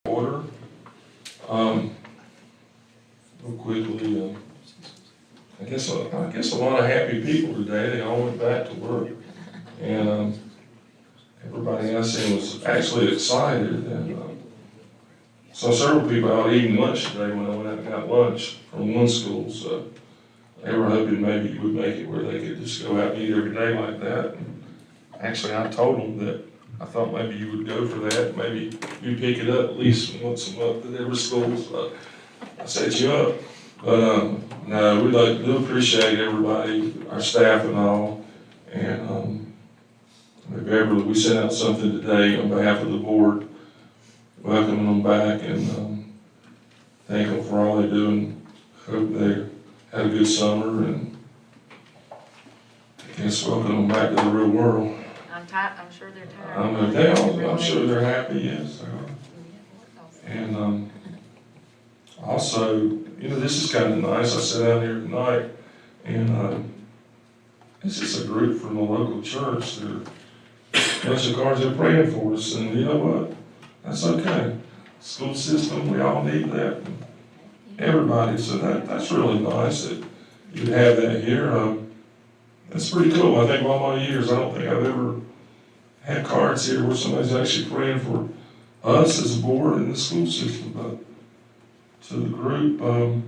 Order. Real quickly, I guess a lot of happy people today. They all went back to work, and everybody I seen was actually excited. And saw several people out eating lunch today when I went out and got lunch from one school. So they were hoping maybe you would make it where they could just go out and eat every day like that. And actually, I told them that I thought maybe you would go for that. Maybe you pick it up at least once a month at every school. So I set you up. But no, we do appreciate everybody, our staff and all. And Beverly, we sent out something today on behalf of the board, welcoming them back and thank them for all they do, and hope they had a good summer, and I guess welcome them back to the real world. I'm sure they're tired. I'm sure they're happy, yes, they are. And also, you know, this is kind of nice. I sat down here tonight, and this is a group from the local church. They're a bunch of guards that are praying for us, and you know what? That's okay. School system, we all need that. Everybody, so that's really nice that you have that here. That's pretty cool. I think all my years, I don't think I've ever had cards here where somebody's actually praying for us as a board in the school system. But to the group, I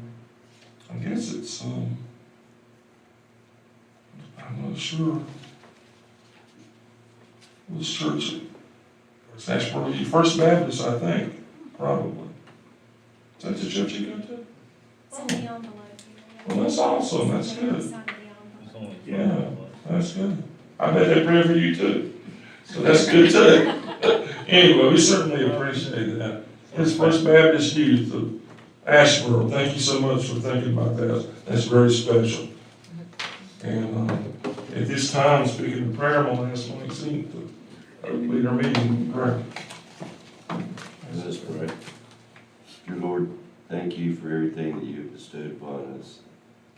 guess it's, I'm not sure. This church, it's actually First Baptist, I think, probably. Is that the church you go to? It's in the envelope. Well, that's awesome. That's good. It's on the envelope. Yeah, that's good. I bet they pray for you too. So that's good too. Anyway, we certainly appreciate that. It's First Baptist Youth of Asheboro. Thank you so much for thinking about that. That's very special. And at this time, speaking of prayer, I'm going to ask Maxine to lead our meeting in prayer. Let us pray. Dear Lord, thank you for everything that you have bestowed upon us.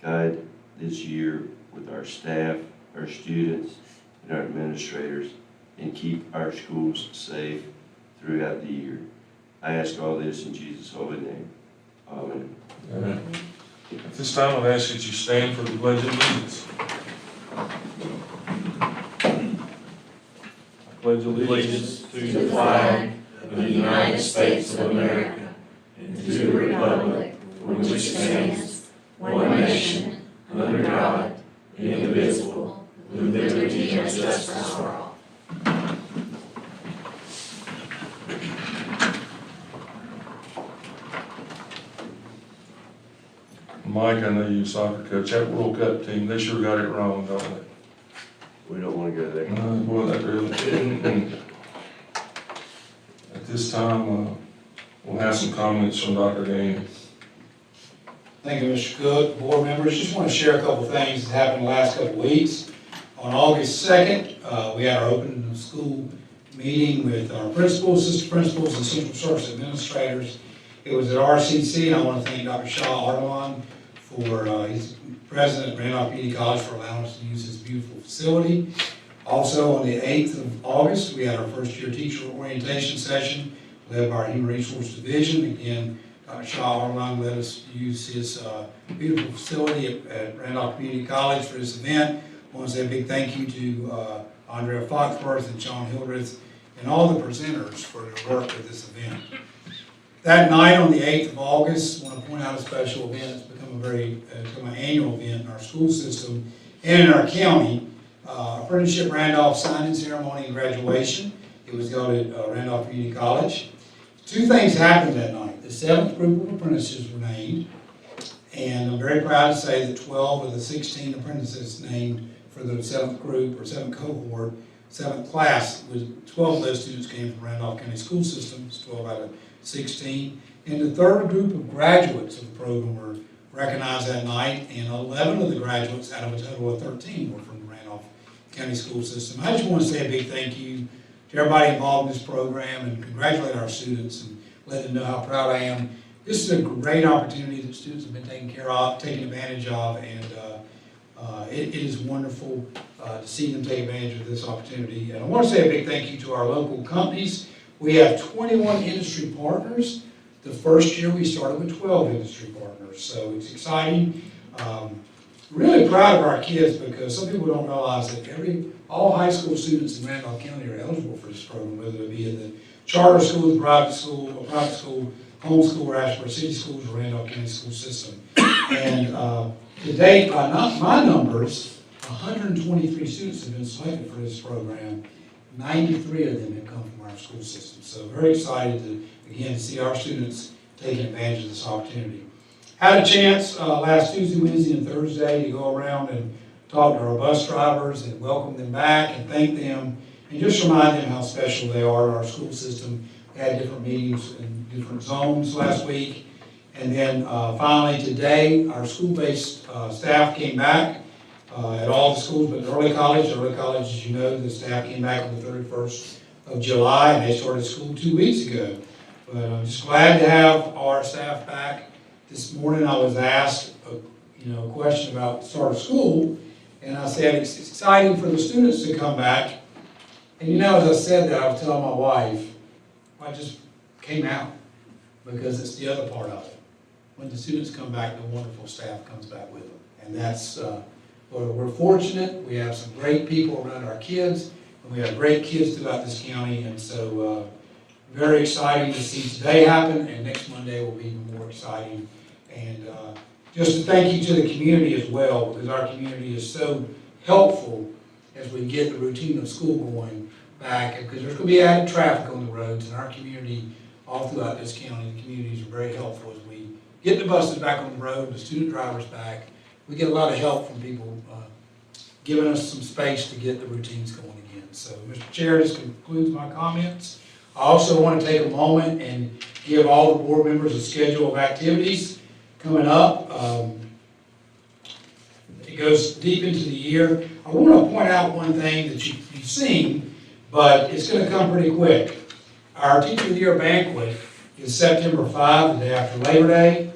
Guide this year with our staff, our students, and our administrators, and keep our schools safe throughout the year. I ask all this in Jesus' holy name. Amen. Amen. At this time, I'll ask that you stand for the Pledge of Allegiance. I pledge allegiance to the flag of the United States of America and to the republic for which it stands, one nation, under God, indivisible, with liberty and justice for all. Mike, I know you're a soccer coach. That World Cup team, they sure got it wrong, don't they? We don't want to go there. Boy, that really. At this time, we'll have some comments from Dr. Gaines. Thank you, Mr. Cook, board members. Just want to share a couple things that happened the last couple of weeks. On August 2nd, we had our open school meeting with our principals, assistant principals, and central service administrators. It was at RCSS, and I want to thank Dr. Shaw Artelon for his president at Randolph Community College for allowing us to use his beautiful facility. Also, on the 8th of August, we had our first year teacher orientation session led by our Human Resource Division. Again, Dr. Shaw Artelon let us use his beautiful facility at Randolph Community College for this event. I want to say a big thank you to Andrea Foxworth and Sean Hildreth and all the presenters for their work with this event. That night on the 8th of August, I want to point out a special event. It's become an annual event in our school system and in our county. Apprenticeship Randolph signing ceremony and graduation. It was held at Randolph Community College. Two things happened that night. The 7th group of apprentices were named, and I'm very proud to say that 12 of the 16 apprentices named for the 7th group or 7th cohort, 7th class, 12 of those students came from Randolph County School Systems, 12 out of 16. And the third group of graduates of the program were recognized that night, and 11 of the graduates out of a total of 13 were from the Randolph County School System. I just want to say a big thank you to everybody involved in this program and congratulate our students and let them know how proud I am. This is a great opportunity that students have been taking advantage of, and it is wonderful to see them take advantage of this opportunity. And I want to say a big thank you to our local companies, We have 21 industry partners. The first year we started with 12 industry partners, so it's exciting. Really proud of our kids because some people don't realize that all high school students in Randolph County are eligible for this program, whether it be in the charter school, the private school, homeschool, or Ashburn City Schools, or Randolph County School System. And to date, by my numbers, 123 students have been selected for this program. 93 of them have come from our school system. So very excited to, again, see our students taking advantage of this opportunity. Had a chance last Tuesday, Wednesday, and Thursday to go around and talk to our bus drivers and welcome them back and thank them and just remind them how special they are in our school system. We had different meetings in different zones last week. And then finally today, our school-based staff came back at all the schools but the early college. Early college, as you know, the staff came back on the 31st of July and they started school 2 weeks ago. But I'm just glad to have our staff back. This morning I was asked a question about the start of school, and I said it's exciting for the students to come back. And as I said that, I was telling my wife, I just came out because it's the other part of it. When the students come back, the wonderful staff comes back with them. And that's, we're fortunate. We have some great people around our kids, and we have great kids throughout this county, and so very exciting to see today happen, and next Monday will be even more exciting. And just to thank you to the community as well, because our community is so helpful as we get the routine of school going back, because there's going to be added traffic on the roads, and our community, all throughout this county, the communities are very helpful as we get the buses back on the road, the student drivers back. We get a lot of help from people giving us some space to get the routines going again. So, Mr. Chair, this concludes my comments. I also want to take a moment and give all the board members a schedule of activities coming up. It goes deep into the year. I want to point out one thing that you've seen, but it's going to come pretty quick. Our Teacher of the Year banquet is September 5, the day after Labor Day.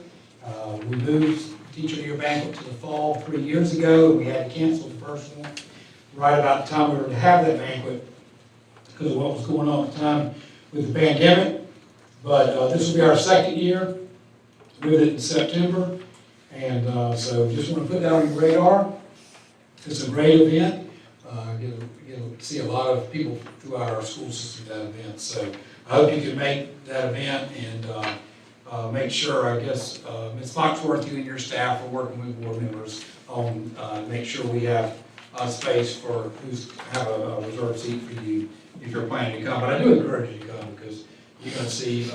We moved Teacher of the Year banquet to the fall 3 years ago. We had to cancel the first one right about the time we were to have that banquet because of what was going on at the time with the pandemic. But this will be our second year with it in September. And so just want to put that on your radar. It's a great event. Get to see a lot of people throughout our school system at that event. So I hope you can make that event and make sure, I guess, Ms. Foxworth, you and your staff are working with board members on make sure we have space for have a reserved seat for you if you're planning to come. But I do encourage you to come because you're going to see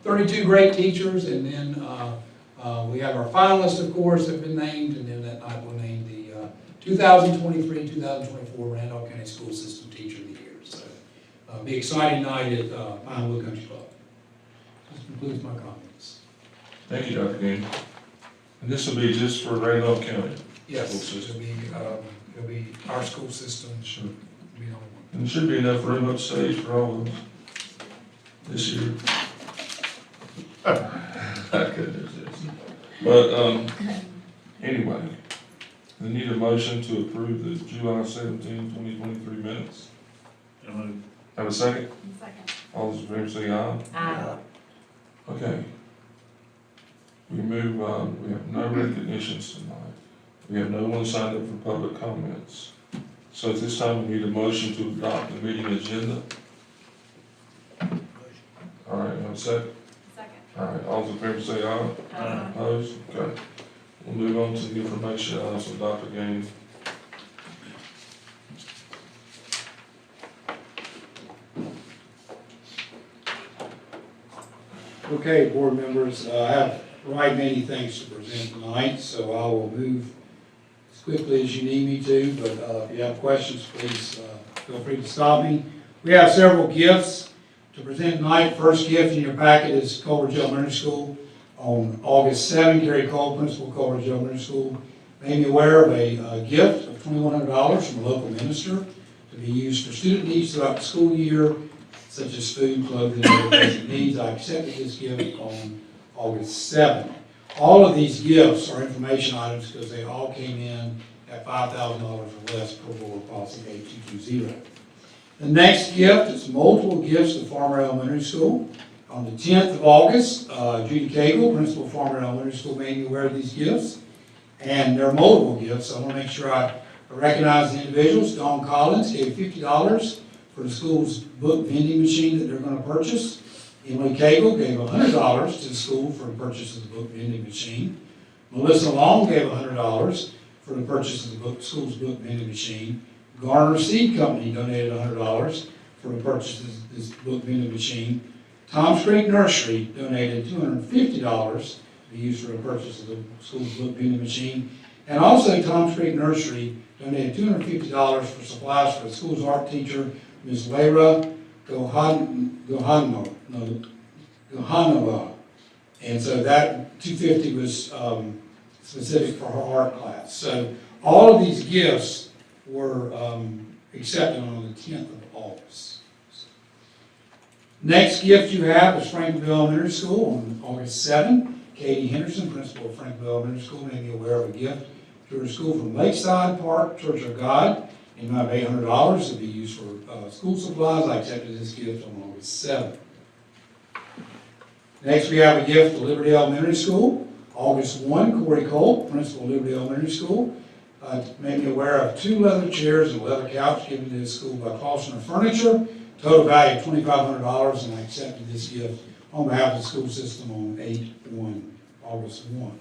32 great teachers, and then we have our finalists, of course, that have been named, and then that night we'll name the 2023-2024 Randolph County School System Teacher of the Year. So be exciting night at Pinewood Country Club. This concludes my comments. Thank you, Dr. Gaines. And this will be just for Randolph County? Yes, School system. it'll be our school system. Sure. Be the only one. And there should be enough room upstage for all of us this year. I couldn't resist. But, anyway, we need a motion to approve the July 17, 2023 minutes. Have a second? Second. All those in favor say aye. Aye. Okay. We move, we have no recognitions tonight. We have no one signed up for public comments. So at this time, we need a motion to adopt the meeting agenda. All right, have a second? Second. All right, all those in favor say aye. Aye. Opposed? Okay. We'll move on to the information items with Dr. Gaines. Okay, board members, I have right many things to present tonight, so I will move as quickly as you need me to, but if you have questions, please feel free to stop me. We have several gifts to present tonight. First gift in your packet is Culver Elementary School. On August 7, Gary Cole, principal of Culver Elementary School, made me aware of a gift of $2,100 from a local minister to be used for student needs throughout the school year, such as food, clothing, and other basic needs. I accepted this gift on August 7th. All of these gifts are information items because they all came in at $5,000 or less per board policy 8220. The next gift is multiple gifts to Farmer Elementary School. On the 10th of August, Judy Cagle, principal of Farmer Elementary School, made me aware of these gifts. And they're multiple gifts, so I want to make sure I recognize the individuals. Dawn Collins gave $50 for the school's book vending machine that they're going to purchase. Emily Cagle gave $100 to the school for the purchase of the book vending machine. Melissa Long gave $100 for the purchase of the school's book vending machine. Garner Seed Company donated $100 for the purchase of this book vending machine. Tom's Creek Nursery donated $250 to be used for the purchase of the school's book vending machine. And also Tom's Creek Nursery donated $250 for supplies for the school's art teacher, Ms. Layra Gohanova. And so that $250 was specific for her art class. So all of these gifts were accepted on the 10th of August. Next gift you have is Franklinville Elementary School on August 7th. Katie Henderson, principal of Franklinville Elementary School, made me aware of a gift to her school from Lakeside Park Church of God in the amount of $800 to be used for school supplies. I accepted this gift on August 7th. Next, we have a gift to Liberty Elementary School. August 1, Corey Cole, principal of Liberty Elementary School, made me aware of 2 leather chairs and a leather couch given to his school by Klausner Furniture. Total value of $2,500, and I accepted this gift on behalf of the school system on August 1.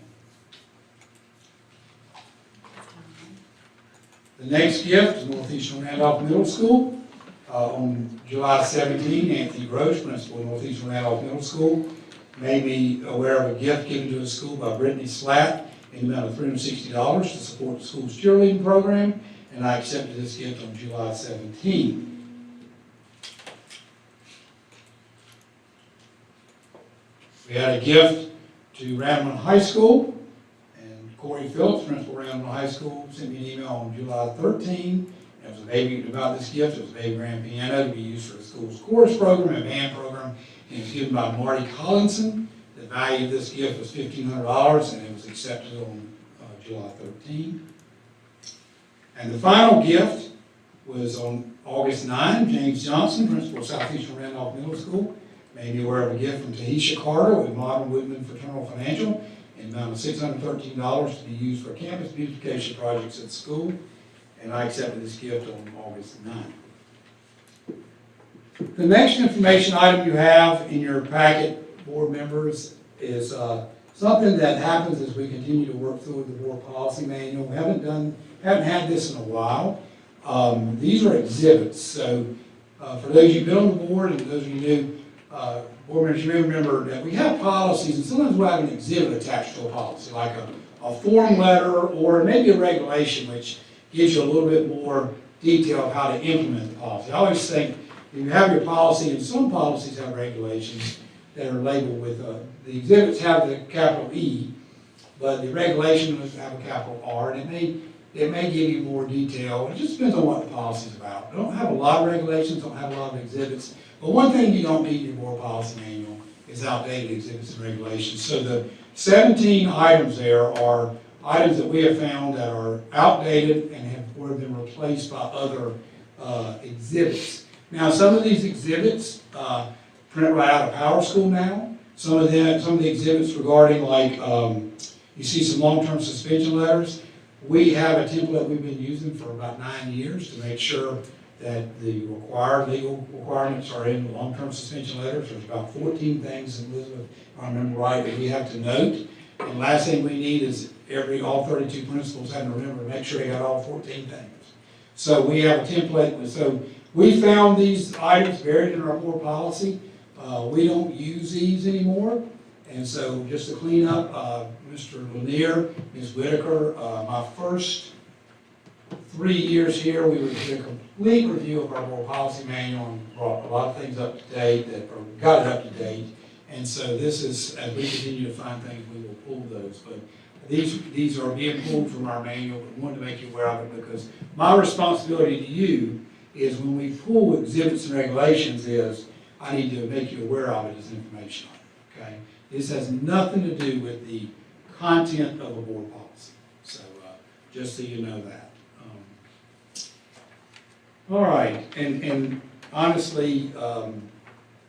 The next gift is Northeastern Randolph Middle School. On July 17, Anthony Gross, principal of Northeastern Randolph Middle School, made me aware of a gift given to his school by Brittany Slatt in the amount of $360 to support the school's cheerleading program, and I accepted this gift on July 17. We had a gift to Randleman High School, and Corey Phillips, principal of Randleman High School, sent me an email on July 13. It was a baby about this gift. It was a baby grand piano to be used for the school's chorus program and band program. And it was given by Marty Collinson. The value of this gift was $1,500, and it was accepted on July 13. And the final gift was on August 9. James Johnson, principal of Southeastern Randolph Middle School, made me aware of a gift from Tahisha Carter with Modern Woodman Fraternal Financial in the amount of $613 to be used for campus beautification projects at school. And I accepted this gift on August 9th. The next information item you have in your packet, board members, is something that happens as we continue to work through the board policy manual. We haven't had this in a while. These are exhibits. So for those of you who've been on the board and those of you new board members, you may remember that we have policies, and sometimes we'll have an exhibit attached to a policy, like a form letter or maybe a regulation, which gives you a little bit more detail of how to implement the policy. I always think if you have your policy, and some policies have regulations that are labeled with, the exhibits have the capital E, but the regulations have a capital R, and it may give you more detail. It just depends on what the policy is about. We don't have a lot of regulations, don't have a lot of exhibits, but one thing you don't need in your board policy manual is outdated exhibits and regulations. So the 17 items there are items that we have found that are outdated and have been replaced by other exhibits. Now, some of these exhibits print right out of Power School now. Some of the exhibits regarding, like, you see some long-term suspension letters. We have a template we've been using for about 9 years to make sure that the required legal requirements are in the long-term suspension letters. There's about 14 things, Elizabeth, if I remember right, that we have to note. And the last thing we need is all 32 principals having to remember to make sure they got all 14 things. So we have a template. So we found these items buried in our board policy. We don't use these anymore. And so just to clean up, Mr. Lanier, Ms. Whitaker, my first 3 years here, we did a complete review of our board policy manual and brought a lot of things up to date, or got it up to date. And so this is, as we continue to find things, we will pull those. But these are being pulled from our manual, but we wanted to make you aware of it because my responsibility to you is when we pull exhibits and regulations is I need to make you aware of it as information on it, okay? This has nothing to do with the content of a board policy. So just so you know that. All right, and honestly,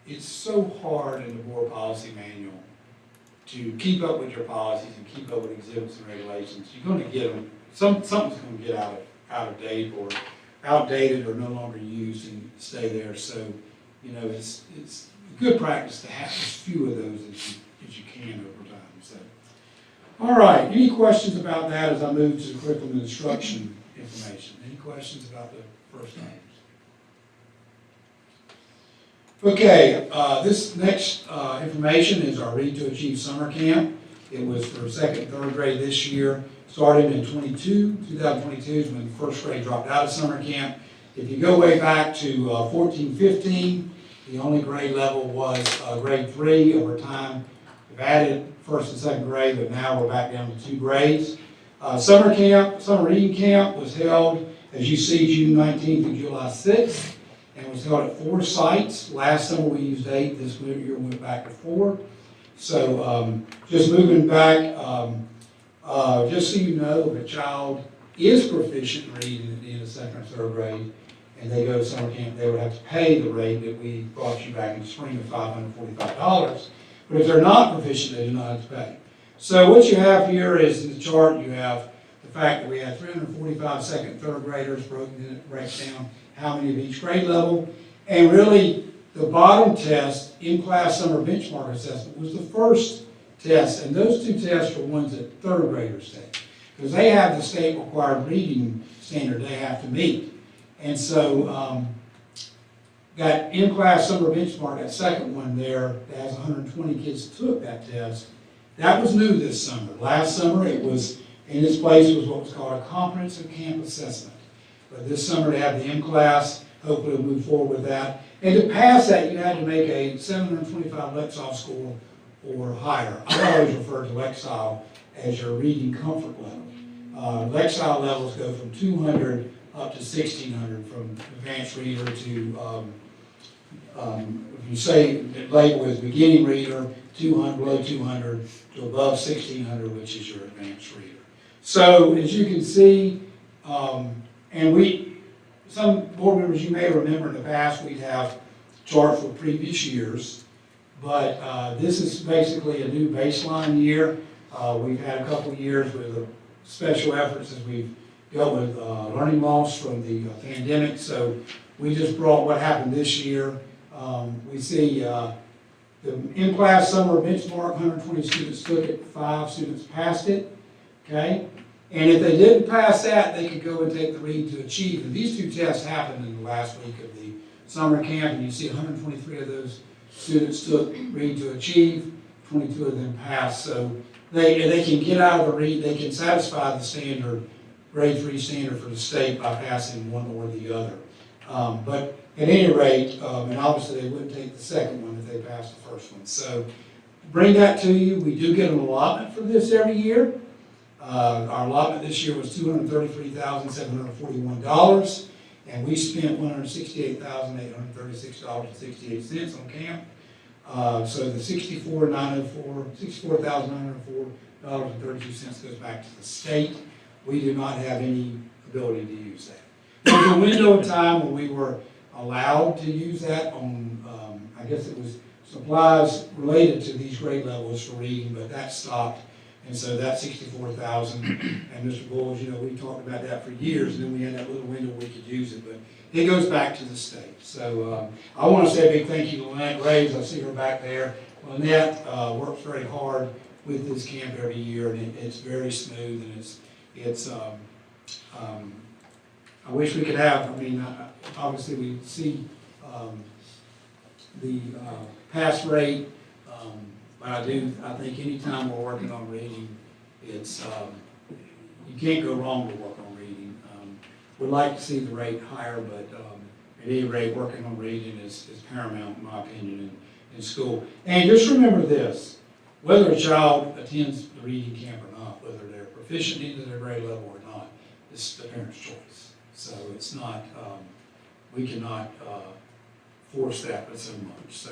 it's so hard in the board policy manual to keep up with your policies and keep up with exhibits and regulations. You're gonna get them, something's gonna get out of date or outdated or no longer used and stay there. So, you know, it's good practice to have as few of those as you can over time, so. All right, any questions about that as I move to the curriculum and instruction information? Any questions about the first items? Okay, this next information is our Read to Achieve summer camp. It was for second and third grade this year, starting in 2022 is when the first grade dropped out of summer camp. If you go way back to 14-15, the only grade level was grade 3. Over time, we've added first and second grade, but now we're back down to 2 grades. Summer reading camp was held, as you see, June 19th through July 6th, and was held at 4 sites. Last summer we used 8, this year we went back to 4. So just moving back, just so you know, if a child is proficient in reading at the end of second or third grade, and they go to summer camp, they would have to pay the rate that we brought you back in the spring of $545. But if they're not proficient, they do not have to pay. So what you have here is in the chart, you have the fact that we had 345 second and third graders, breaks down how many of each grade level. And really, the bottom test, in-class summer benchmark assessment, was the first test. And those 2 tests are ones that third graders take, because they have the state required reading standard they have to meet. And so, that in-class summer benchmark, that second one there, that has 120 kids took that test, that was new this summer. Last summer, it was, in its place was what was called a comprehensive camp assessment. But this summer, they have the in-class, hopefully we'll move forward with that. And to pass that, you had to make a 725 Lexile score or higher. I always refer to Lexile as your reading comfort level. Lexile levels go from 200 up to 1600, from advanced reader to, if you say label as beginning reader, 200, below 200 to above 1600, which is your advanced reader. So as you can see, and some board members, you may remember in the past, we'd have charts for previous years, but this is basically a new baseline year. We've had a couple of years with special efforts as we've dealt with learning loss from the pandemic. So we just brought what happened this year. We see the in-class summer benchmark, 120 students took it, 5 students passed it, okay? And if they didn't pass that, they could go and take the Read to Achieve. And these 2 tests happened in the last week of the summer camp, and you see 123 of those students took Read to Achieve, 22 of them passed. So they can get out of the Read, they can satisfy the standard, grade 3 standard for the state by passing one or the other. But at any rate, and obviously they wouldn't take the second one if they passed the first one. So bring that to you. We do get an allotment for this every year. Our allotment this year was $233,741, and we spent $168,836.68 on camp. So the $64,904.32 goes back to the state. We do not have any ability to use that. There was a window of time when we were allowed to use that on, I guess it was supplies related to these grade levels for reading, but that stopped. And so that 64,000, and Mr. Bulls, you know, we talked about that for years, and then we had that little window we could use it, but it goes back to the state. So I want to say a big thank you to Lynette Graves. I see her back there. Lynette works very hard with this camp every year, and it's very smooth, and it's I wish we could have, I mean, obviously we see the pass rate, but I think anytime we're working on reading, it's, you can't go wrong to work on reading. We'd like to see the rate higher, but at any rate, working on reading is paramount, in my opinion, in school. And just remember this, whether a child attends the reading camp or not, whether they're proficient into their grade level or not, it's the parent's choice. So it's not, we cannot force that with so much. So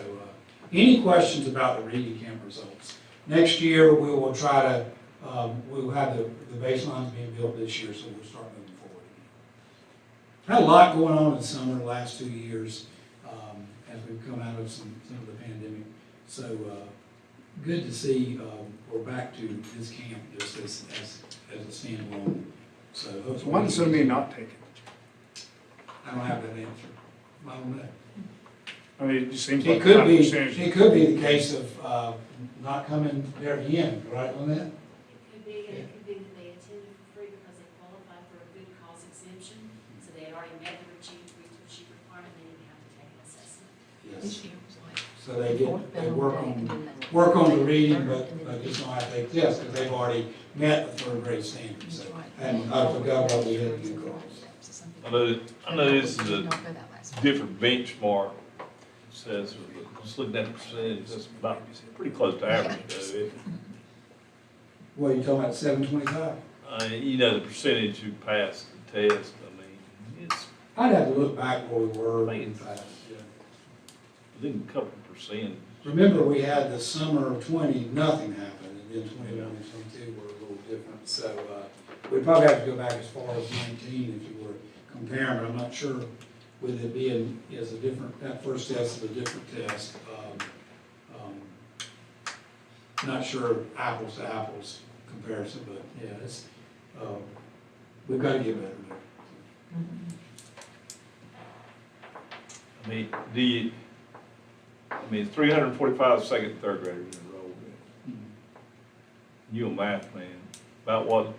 any questions about the reading camp results? Next year, we will try to, we'll have the baselines being built this year, so we'll start moving forward. Had a lot going on in the summer the last 2 years. we've come out of some of the pandemic. So, good to see, we're back to this camp just as a standalone. So hopefully. So why did so many not take it? I don't have that answer. I don't know. I mean, it just seems like It a could high be, percentage. it could be the case of, not coming there again, right on that? It could be, and it could be that they attended for free because they qualified for a good cause exemption, so they had already met the sheet requirement, they didn't have to take an assessment. Yes. So they work on the reading, but just don't have to take tests, because they've already met the third grade standards, so. And I forgot what we had to do. I know this is a different benchmark, says, just looking at the percentage, that's about, pretty close to average, though. What, you talking about 725? You know, the percentage who passed the test, I mean, it's I'd have to look back where we were in past, yeah. within a couple percent. Remember, we had the summer of 20, nothing happened, and then 21 and 22 were a little different. So we'd probably have to go back as far as 19 if you were comparing, but I'm not sure with it being as a different, that first test is a different test. Not sure apples to apples comparison, but yeah, it's, we've got to get better there. I mean, I mean, 345 second and third graders enrolled in. You a math man, about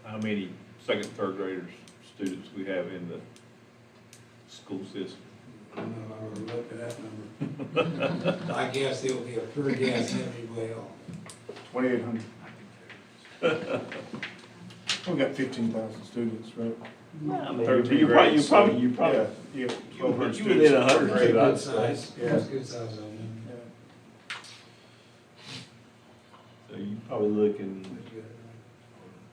how many second, third graders, students we have in the school system? I don't know if I ever looked at that number. I guess it will be a pure guess every way off. 2,800. We got 15,000 students, right? I mean, 13 you grades, probably, Yeah, you you 1,200 you within 100 That's a grade, good I'd say. size, Yeah. that's a good size of them. Yeah. So you probably looking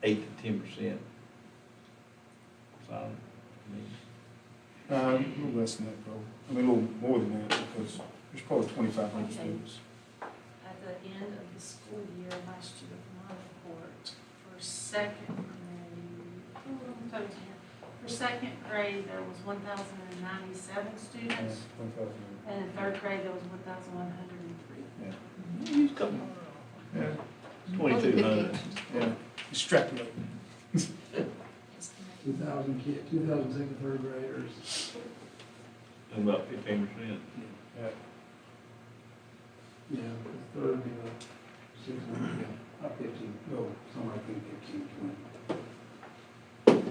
8 to 10%. So, A little less than that, probably. I mean, a little more than that, because there's probably 2,500 students. At the end of the school year last year, my report for second grade, for second grade, there was 1,097 students, and in third grade, there was 1,103. Yeah. you come Yeah. 2,200. Yeah. Extrapolate. 2,000 kids, 2,000 second, third graders. And about 15%. Yeah. Yeah, third, 600, yeah, not 15, no, somewhere between 15 and 20.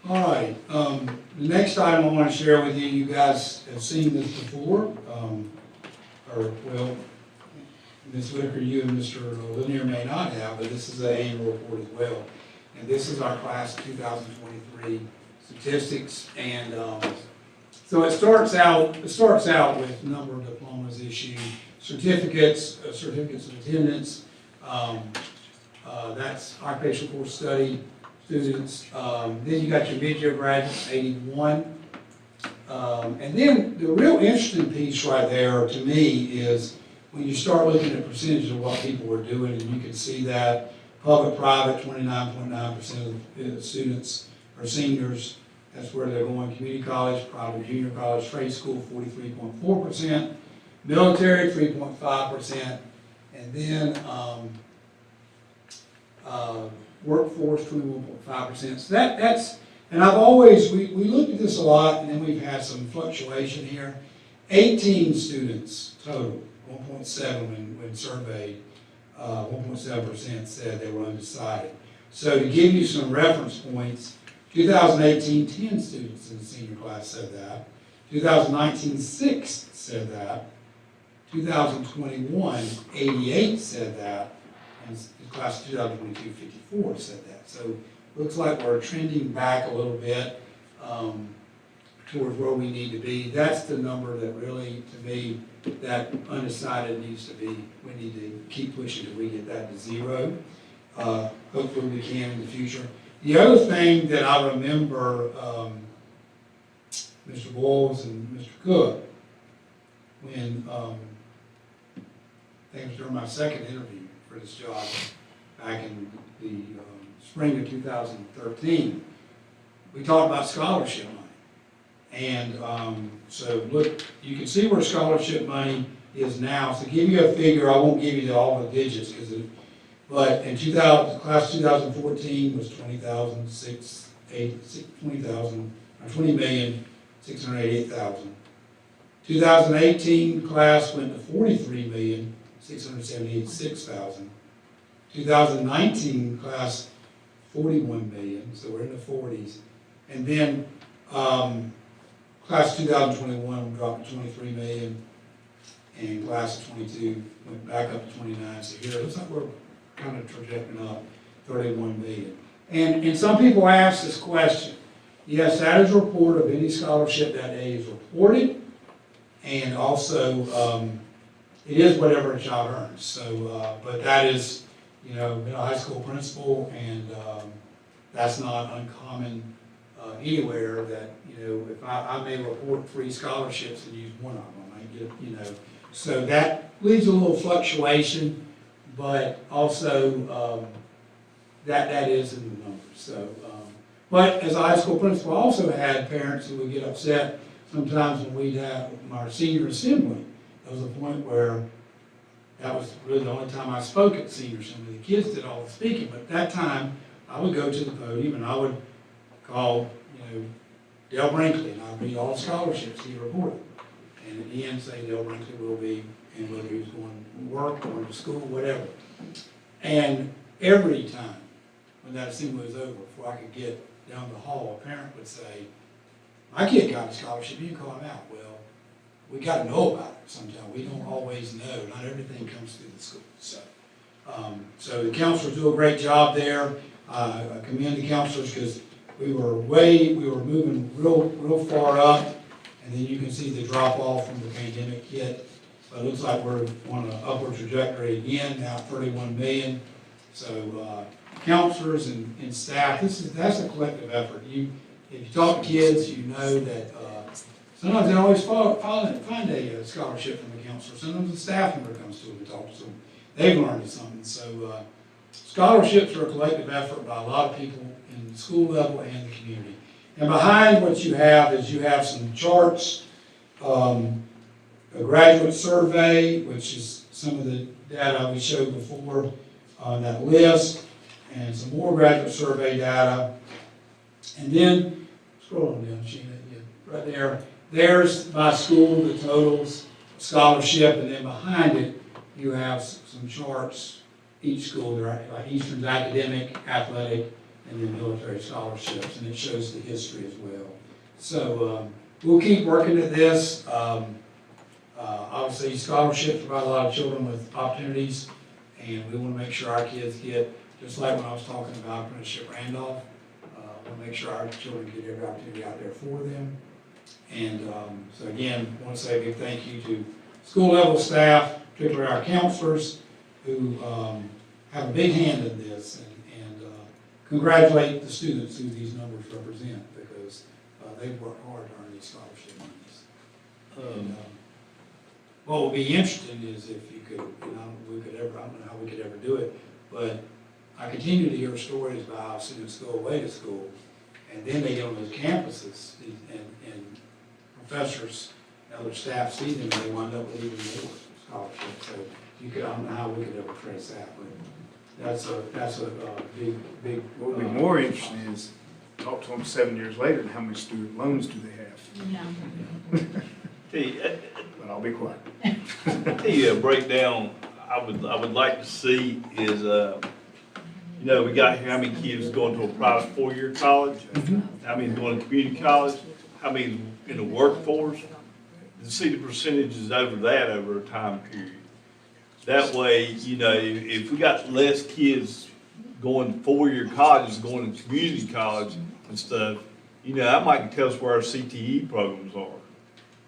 All right, the next item I want to share with you, you guys have seen this before, well, Ms. Whitaker, you and Mr. Lanier may not have, but this is an annual report as well. And this is our class 2023 statistics, and so it starts out with number of diplomas issued, certificates of attendance. That's occupational course study students. Then you got your mid-year graduates, 81. And then the real interesting piece right there to me is when you start looking at percentages of what people are doing, and you can see that public-private, 29.9% of the students are seniors. That's where they're going. Community college, private junior college, trade school, 43.4%. Military, 3.5%. And then workforce, 21.5%. So that's, and I've always, we looked at this a lot, and then we've had some fluctuation here. 18 students total, 1.7 when surveyed. 1.7% said they were undecided. So to give you some reference points, 2018, 10 students in the senior class said that. 2019, 6 said that. 2021, 88 said that. And the class of 2022, 54 said that. So looks like we're trending back a little bit towards where we need to be. That's the number that really, to me, that undecided needs to be. We need to keep pushing till we get that to 0. Hopefully we can in the future. The other thing that I remember Mr. Boyles and Mr. Cook, when I think it was during my second interview for this job back in the spring of 2013, we talked about scholarship money. And so look, you can see where scholarship money is now. So to give you a figure, I won't give you all the digits, but in 2000, class 2014 was 20,688,000. 2018 class went to 43,676,000. 2019 class 41 million, so we're in the 40s. And then class 2021 dropped to 23 million, and class of 22 went back up to 29. So here, it looks like we're kind of trajecting up 31 million. And some people ask this question. Yes, that is a report of any scholarship that day is reported, and also it is whatever a child earns. So, but that is, you know, been a high school principal, and that's not uncommon anywhere. That, you know, if I may report 3 scholarships and use one of them, I get, you know, so that leaves a little fluctuation, but also that is in the numbers. So, but as a high school principal, I also had parents who would get upset sometimes when we'd have our senior assembly. There was a point where that was really the only time I spoke at senior assembly. The kids did all the speaking, but at that time, I would go to the podium and I would call, you know, Dale Brinkley, and I'd read all the scholarships he reported. And at the end, say Dale Brinkley will be, and whether he was going to work, going to school, whatever. And every time when that assembly was over, before I could get down the hall, a parent would say, my kid got a scholarship, you can call him out. Well, we got to know about it sometimes. We don't always know. Not everything comes through the school. So the counselors do a great job there. I commend the counselors because we were moving real far up, and then you can see the drop off from the pandemic hit. But it looks like we're on an upward trajectory again, now 31 million. So counselors and staff, that's a collective effort. If you talk to kids, you know that sometimes they don't always find a scholarship from the counselor. Sometimes the staff member comes to them and talks to them. They've learned something. So scholarships are a collective effort by a lot of people in the school level and the community. And behind what you have is you have some charts, a graduate survey, which is some of the data we showed before on that list, and some more graduate survey data. And then, scroll on down, Sheena, yeah, right there. There's by school, the totals, scholarship, and then behind it, you have some charts. Each school, like Eastern's academic, athletic, and then military scholarships, and it shows the history as well. So we'll keep working at this. Obviously, scholarships provide a lot of children with opportunities, and we want to make sure our kids get, just like when I was talking about Apprenticeship Randolph, we want to make sure our children get every opportunity out there for them. And so again, I want to say a big thank you to school level staff, particularly our counselors, who have a big hand in this, and congratulate the students who these numbers represent, because they've worked hard to earn these scholarship monies. And, what will be interesting is if you could, I don't know how we could ever do it, but I continue to hear stories about how students go away to school, and then they get on those campuses, and professors and other staff see them, and they wind up with even more scholarships. So I don't know how we could ever trace that, but that's a big. What would be more interesting is talk to them 7 years later and how many student loans do they have? But I'll be quiet. The breakdown I would like to see is, you know, we got here, how many kids going to a private four-year college? How many going to community college? How many in the workforce? To see the percentages over that over a time period. That way, you know, if we got less kids going four-year colleges, going to community college and stuff, you know, that might tell us where our CTE programs are.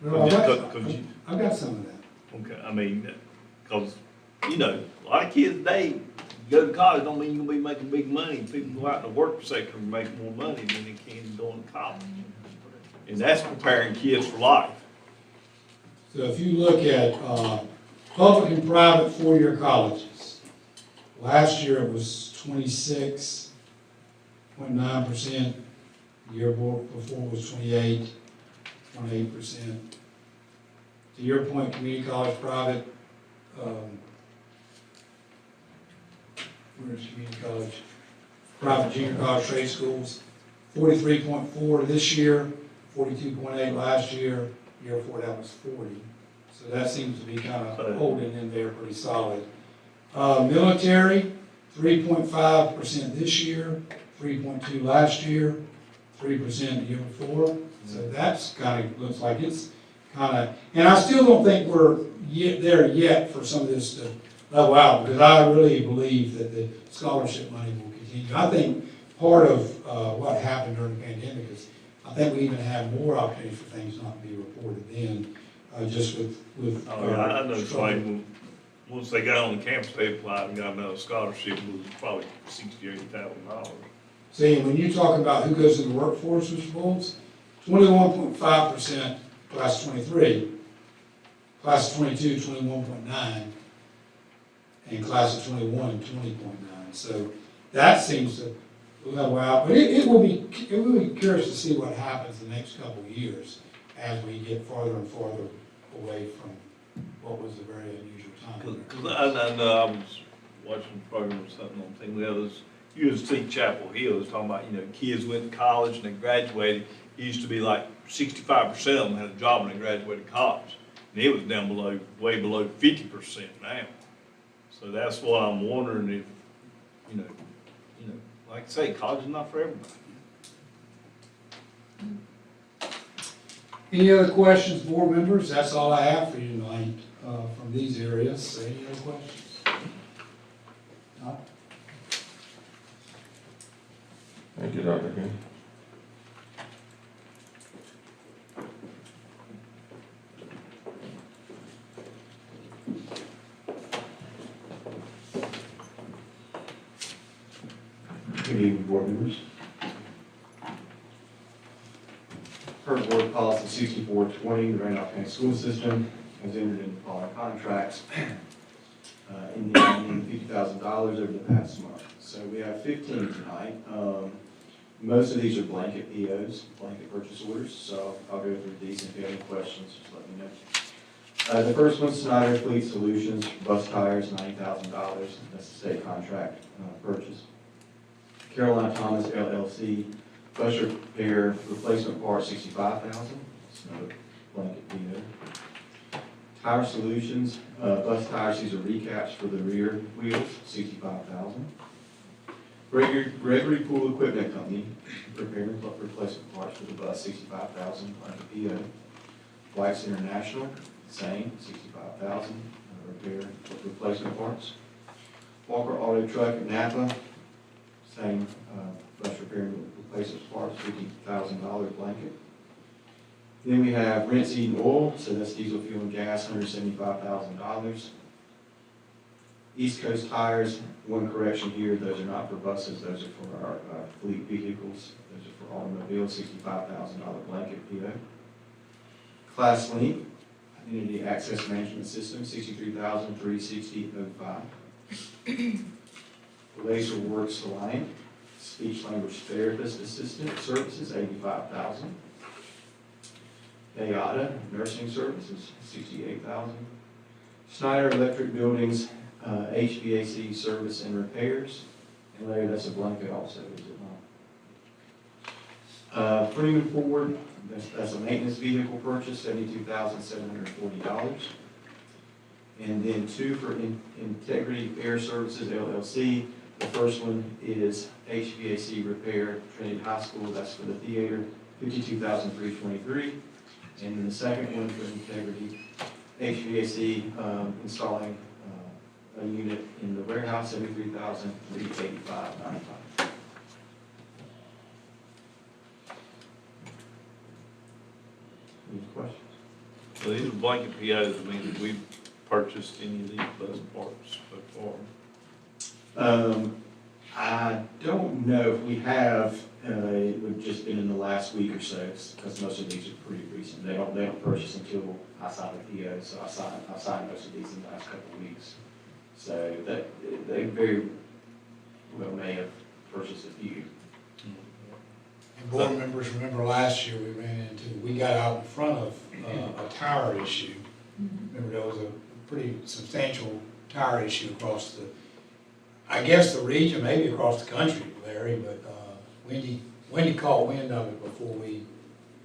Well, I've got some of that. Okay, I mean, because, you know, a lot of kids today go to college don't mean you're going to be making big money. People go out in the work sector and make more money than they can going to college. And that's preparing kids for life. So if you look at public and private four-year colleges, last year it was 26.9%. The year before was 28. 0.8%. To your point, community college, private, where's community college? Private junior college trade schools, 43.4 this year, 42.8 last year, year before that was 40. So that seems to be kind of holding in there pretty solid. Military, 3.5% this year, 3.2 last year, 3% the year before. So that's kind of, looks like it's kind of, and I still don't think we're there yet for some of this to level out, because I really believe that the scholarship money will continue. I think part of what happened during the pandemic is, I think we even have more opportunities for things not to be reported then, just with. Oh, yeah, I know, like, once they got on the campus, they applied and got another scholarship, it was probably $60,000 or $80,000. See, when you talk about who goes in the workforce, Mr. Bowles, 21.5% class 23, class 22, 21.9, and class of 21, 20.9. So that seems to level out, but it will be curious to see what happens the next couple of years as we get farther and farther away from what was a very unusual time. Because I know I was watching a program or something on thing the others, UNC Chapel Hill was talking about, kids went to college and they graduated. It used to be like 65% of them had a job when they graduated college. And it was down below, way below 50% now. So that's what I'm wondering if, like I say, college is not for everybody. Any other questions, board members? That's all I have for you tonight from these areas. Any other questions? No? Thank you, Dr. King. Good evening, board members. Per board policy 6420, the Randolph County School System has entered into following contracts in the amount of $50,000 over the past month. So we have 15 tonight. Most of these are blanket POs, blanket purchase orders, so I'll go through these. If you have any questions, just let me know. The first one's Snyder Fleet Solutions, bus tires, $90,000. That's a state contract purchase. Carolina Thomas LLC, bus repair replacement part, $65,000. It's another blanket PO. Tire Solutions, bus tires, these are recaps for the rear wheels, $65,000. Gregory Pool Equipment Company, repair and replacement parts for the bus, $65,000, blanket PO. White's International, same, $65,000, repair replacement parts. Walker Auto Truck in Napa, same bus repair and replacement parts, $50,000 blanket. Then we have Rent, Seed, and Oil, so that's diesel, fuel, and gas, $175,000. East Coast Tires, one correction here, those are not for buses, those are for our fleet vehicles. Those are for automobiles, $65,000 blanket PO. Class Link, Identity Access Management System, $63,360.05. Laser Works Alliance, Speech Language Therapist Assistant Services, $85,000. Bayada Nursing Services, $68,000. Snyder Electric Buildings, HVAC Service and Repairs. And Larry, that's a blanket also, is it not? Freeman Ford, that's a maintenance vehicle purchase, $72,740. And then two for Integrity Air Services LLC. The first one is HVAC repair, Trinity High School, that's for the theater, $52,323. And then the second one for Integrity HVAC, installing a unit in the warehouse, $73,385.95. Any questions? So these are blanket POs, I mean, have we purchased any of these bus parts so far? I don't know if we have, it would just been in the last week or so, because most of these are pretty recent. They don't purchase until I sign the PO, so I signed most of these in the last couple of weeks. So that, they very well may have purchased a few. Board members, remember last year we got out in front of a tire issue. Remember, there was a pretty substantial tire issue across I guess the region, maybe across the country, Larry, but Wendy caught wind of it before we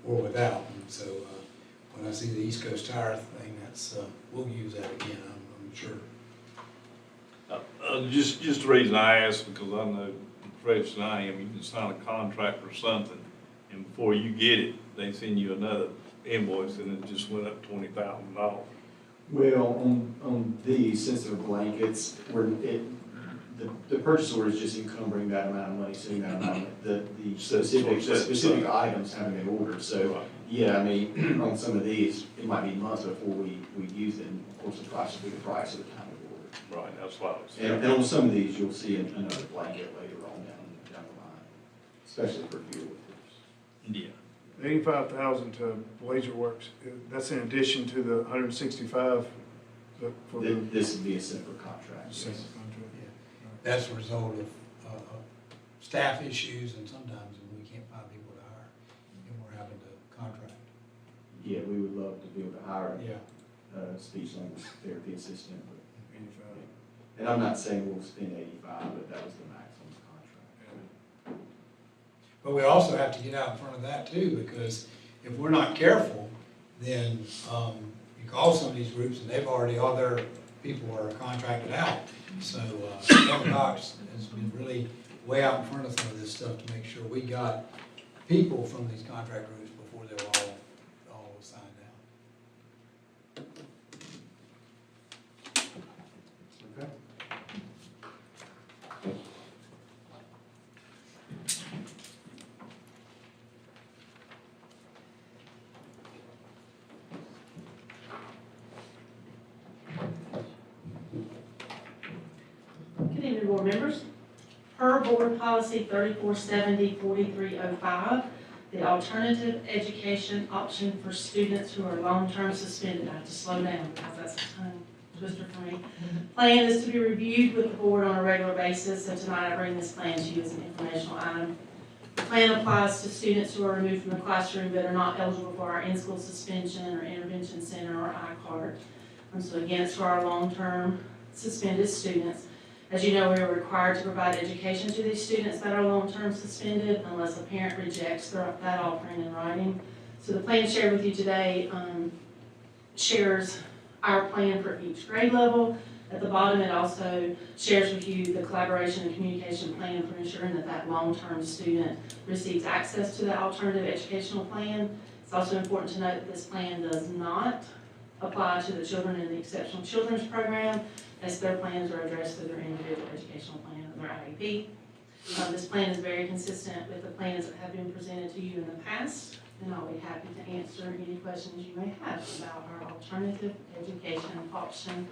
were without. And so when I see the East Coast Tire thing, we'll use that again, I'm sure. Just the reason I asked, because I know Fred and I am, you can sign a contract or something, and before you get it, they send you another invoice, and it just went up $20,000. Well, on these, since they're blankets, the purchase order is just encumbering that amount of money, sitting that amount, the specific items haven't been ordered, so, yeah, I mean, on some of these, it might be months before we use it, and of course, the price will be the price of the time of order. Right, that's what I was saying. And on some of these, you'll see another blanket later on down the line, especially for fuel, of course. Yeah. 85,000 to Blazer Works, that's in addition to the 165 for the This would be a separate contract. yes. second contract. That's a result of staff issues, and sometimes we can't find people to hire, and we're having to contract. Yeah, we would love to be able to hire Yeah. a speech language therapy assistant, but, 85. and I'm not saying we'll spend 85, but that was the maximum contract. But we also have to get out in front of that too, because if we're not careful, then you call some of these groups and they've already, all their people are contracted out. So Kevin Cox has been really way out in front of some of this stuff to make sure we got people from these contract groups before they were all signed out. Okay. Good evening, board members. Per board policy 3470-4305, the alternative education option for students who are long-term suspended, I have to slow down because that's a tongue twister for me. Plan is to be reviewed with the board on a regular basis, so tonight I bring this plan to you as an informational item. The plan applies to students who are removed from the classroom but are not eligible for our in-school suspension or intervention center or I-CART. So again, it's for our long-term suspended students. As you know, we are required to provide education to these students that are long-term suspended unless a parent rejects that offering in writing. So the plan shared with you today shares our plan for each grade level. At the bottom, it also shares with you the collaboration and communication plan for ensuring that that long-term student receives access to that alternative educational plan. It's also important to note that this plan does not apply to the children in the Exceptional Children's Program, as their plans are addressed through their individual educational plan and their IEP. This plan is very consistent with the plans that have been presented to you in the past, and I'll be happy to answer any questions you may have about our alternative education option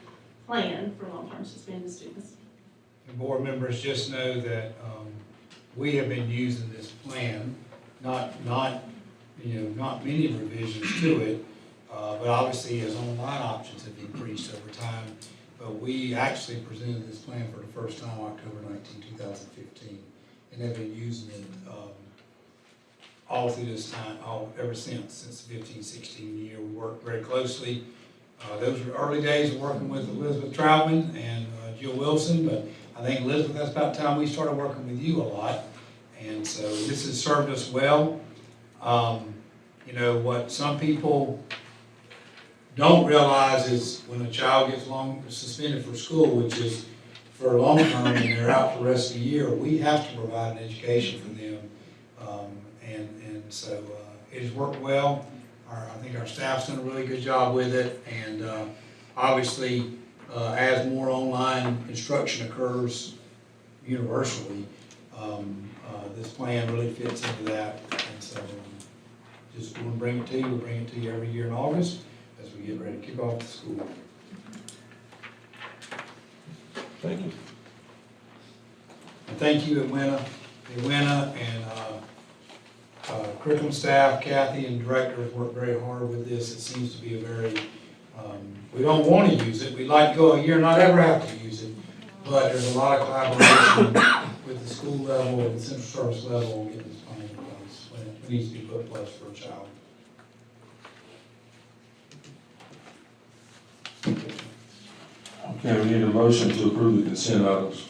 plan for long-term suspended students. And board members, just know that we have been using this plan, not many revisions to it, but obviously as online options have increased over time. But we actually presented this plan for the first time October 19, 2015, and have been using it all through this time, ever since the 15-16 year. We worked very closely. Those were early days of working with Elizabeth Troutman and Jill Wilson, but I think Elizabeth, that's about the time we started working with you a lot. And so this has served us well. What some people don't realize is when a child gets suspended for school, which is for long term and they're out for the rest of the year, we have to provide an education for them. So it has worked well. I think our staff's done a really good job with it, and obviously as more online instruction occurs universally, this plan really fits into that. And so just want to bring it to you. We'll bring it to you every year in August as we get ready to kick off the school year. Thank you. And thank you, Edwina and curriculum staff, Kathy, and directors worked very hard with this. It seems to be a very, we don't want to use it. We'd like to go a year and not ever have to use it, but there's a lot of collaboration with the school level and central service level on getting this plan in place, when it needs to be put in place for a child. Okay, we need a motion to approve the consent items.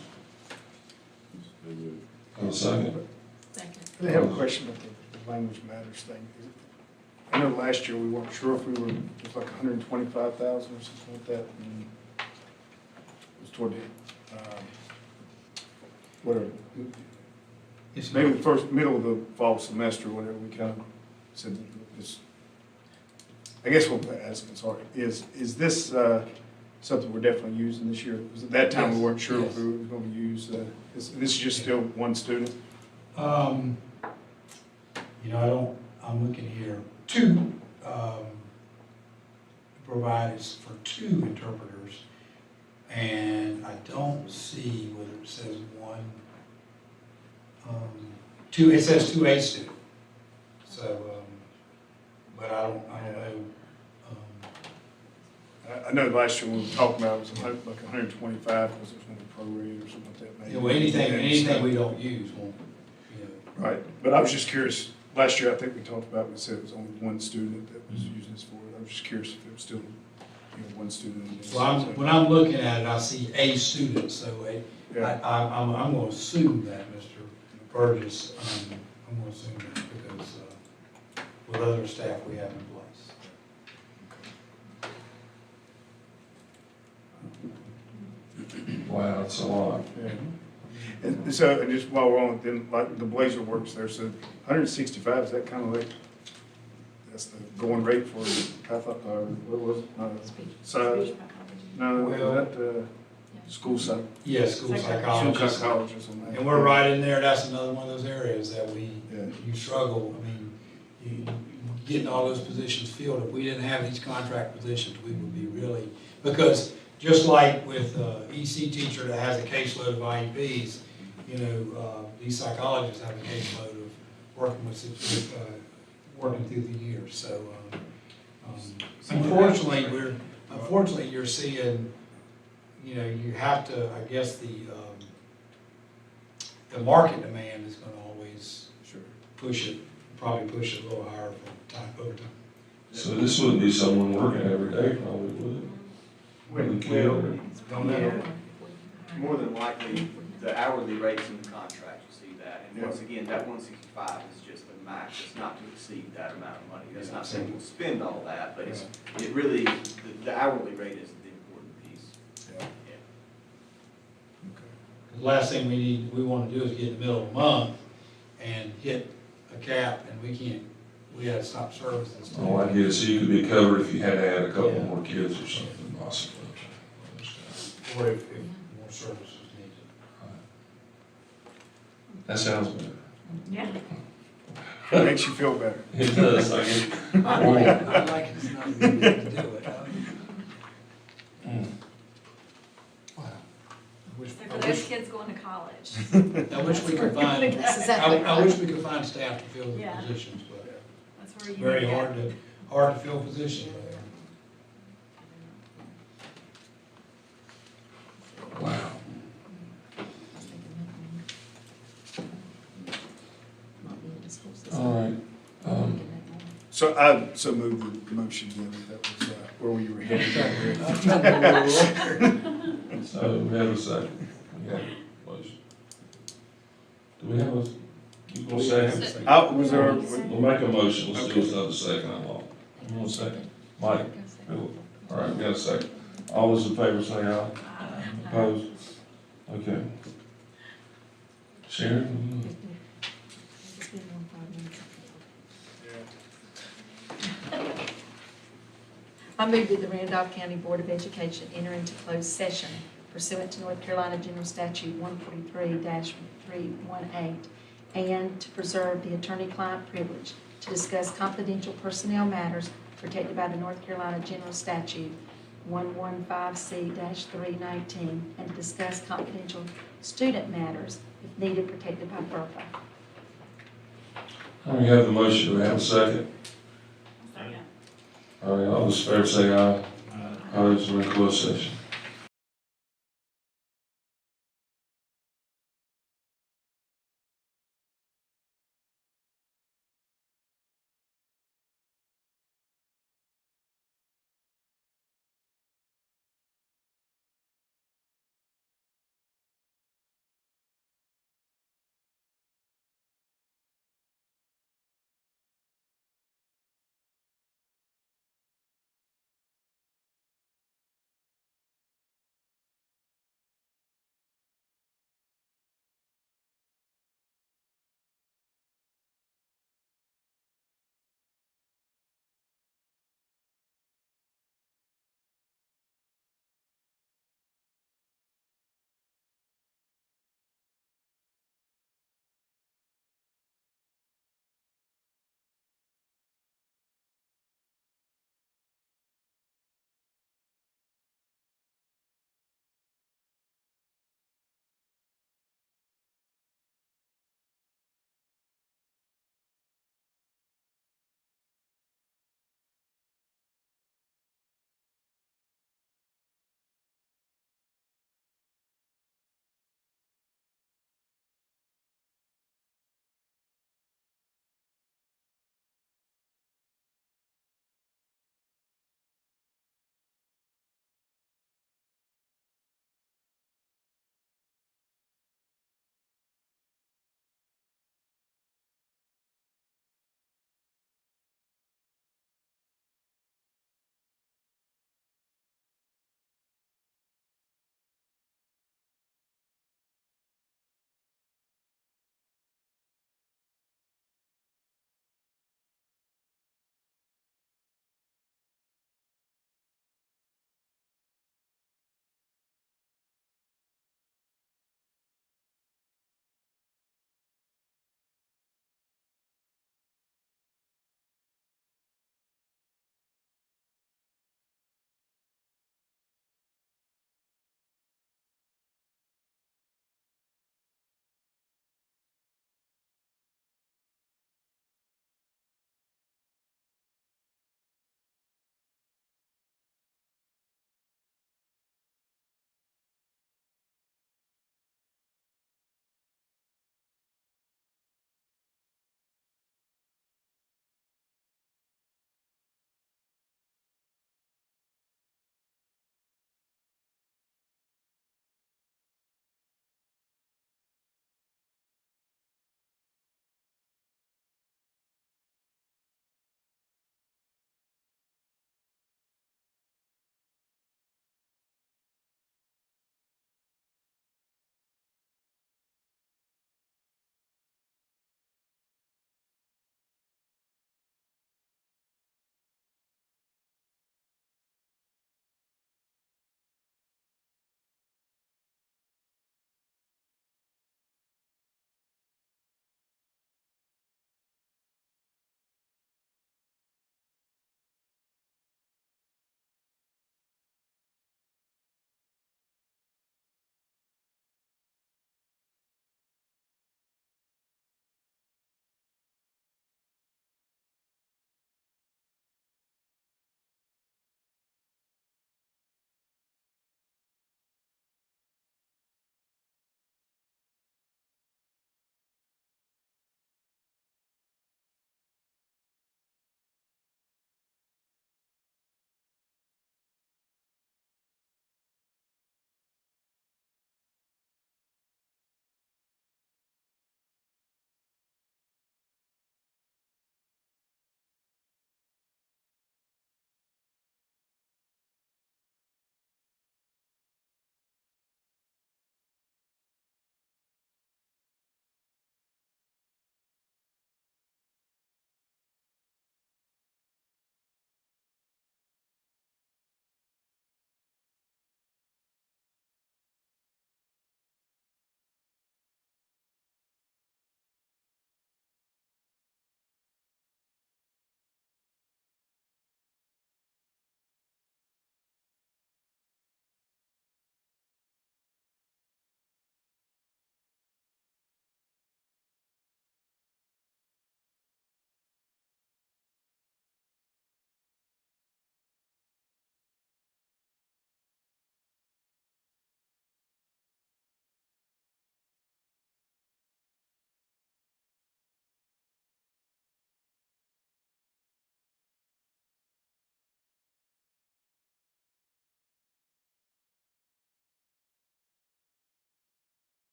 Have a second? Second. I have a question about the language matters thing. I know last year we weren't sure if we were, it was like 125,000 or something like that. And it was toward the, whatever, It's maybe the first, middle of the fall semester, whatever, we kind of said that this, I guess what we're asking, sorry, is this something we're definitely using this year? Because at that time, we weren't sure if Yes. we were going to use, this is just still one student? You know, I'm looking here, two, providers for two interpreters, and I don't see whether it says one, two, it says 2A student. So, but I don't know. I know last year when we were talking about, it was like 125, because there was going to be prorate or something like that. maybe. You know, anything we don't use won't, you know. Right, but I was just curious, last year I think we talked about, we said it was only one student that was using this for it. I was just curious if it was still, one student. Well, when I'm looking at it, I see a student, so Yeah. I'm gonna assume that, Mr. Burgess, I'm gonna assume that because, with other staff we have in place. Wow, that's a lot. Yeah. And so, and just while we're on, then, like, the Blazer Works there, so 165, is that kind of like, that's the going rate for, I thought, what was it? So, no, Well- was that, school psych? Yeah, school psychologist. Psychologist on that. And we're right in there, that's another one of those areas that Yeah. you struggle, I mean, getting all those positions filled. If we didn't have these contract positions, we would be really, because just like with EC teacher that has a caseload of IEPs, you know, these psychologists have a caseload of working with working through the years. So unfortunately, you're seeing, you know, you have to, I guess the market demand is going to always push it, probably push it a little higher for time over time. So this wouldn't be someone working every day, probably, would it? Well, no, more than likely, the hourly rates in the contract, you see that. And once again, that 165 is just the max, it's not to exceed that amount of money. That's not saying we'll spend all that, but it's, it really, the hourly rate is the important piece. Yeah. The last thing we want to do is get in the middle of the month and hit a cap, and we gotta stop services. Oh, I get it, so you could be covered if you had to add a couple Yeah. more kids or something, possibly. Or if more services needed. That sounds better. Yeah. It makes you feel better. It does, I get. I like it's not easy to do it. For those kids going to college. I wish we could find, I wish we could find staff to fill the Yeah. positions, but That's where you. very need to hard to fill positions. Wow. All right, So I moved the motion, then, that was where you were headed. I'm trying to remember where. so we have a second. We have a motion. Do we have a, you gonna second? Was there, We'll make a motion, let's do another second, I'm all. One second. Mike, Philip. All right, we got a second. All those in favor say aye. Opposed? Okay. Sharon? I move that the Randolph County Board of Education enter into closed session pursuant to North Carolina General Statute 143-318, and to preserve the attorney-client privilege to discuss confidential personnel matters protected by the North Carolina General Statute 115C-319, and to discuss confidential student matters, if needed, protected by FERPA. All right, we have the motion, do we have a second? Second. All right, all those in favor say aye. Opposed, we're in closed session.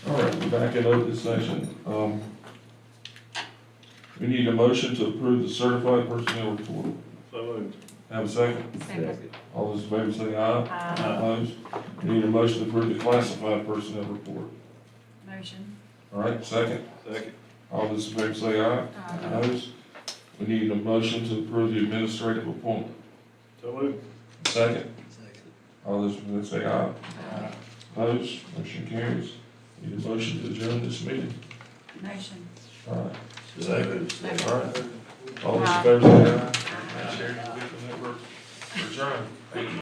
All right, we're back in open session. We need a motion to approve the certified personnel report. So moved. Have a second? Second. All those in favor say aye. Opposed? We need a motion to approve the classified personnel report. Motion. All right, second? Second. All those in favor say aye. Opposed? We need a motion to approve the administrative appointment. So moved. Second? All those in favor say aye. Opposed? Motion carries. Need a motion to adjourn this meeting. Motion. All right. Second. All right. All those in favor say aye. Share your network. Adjourn. Thank you.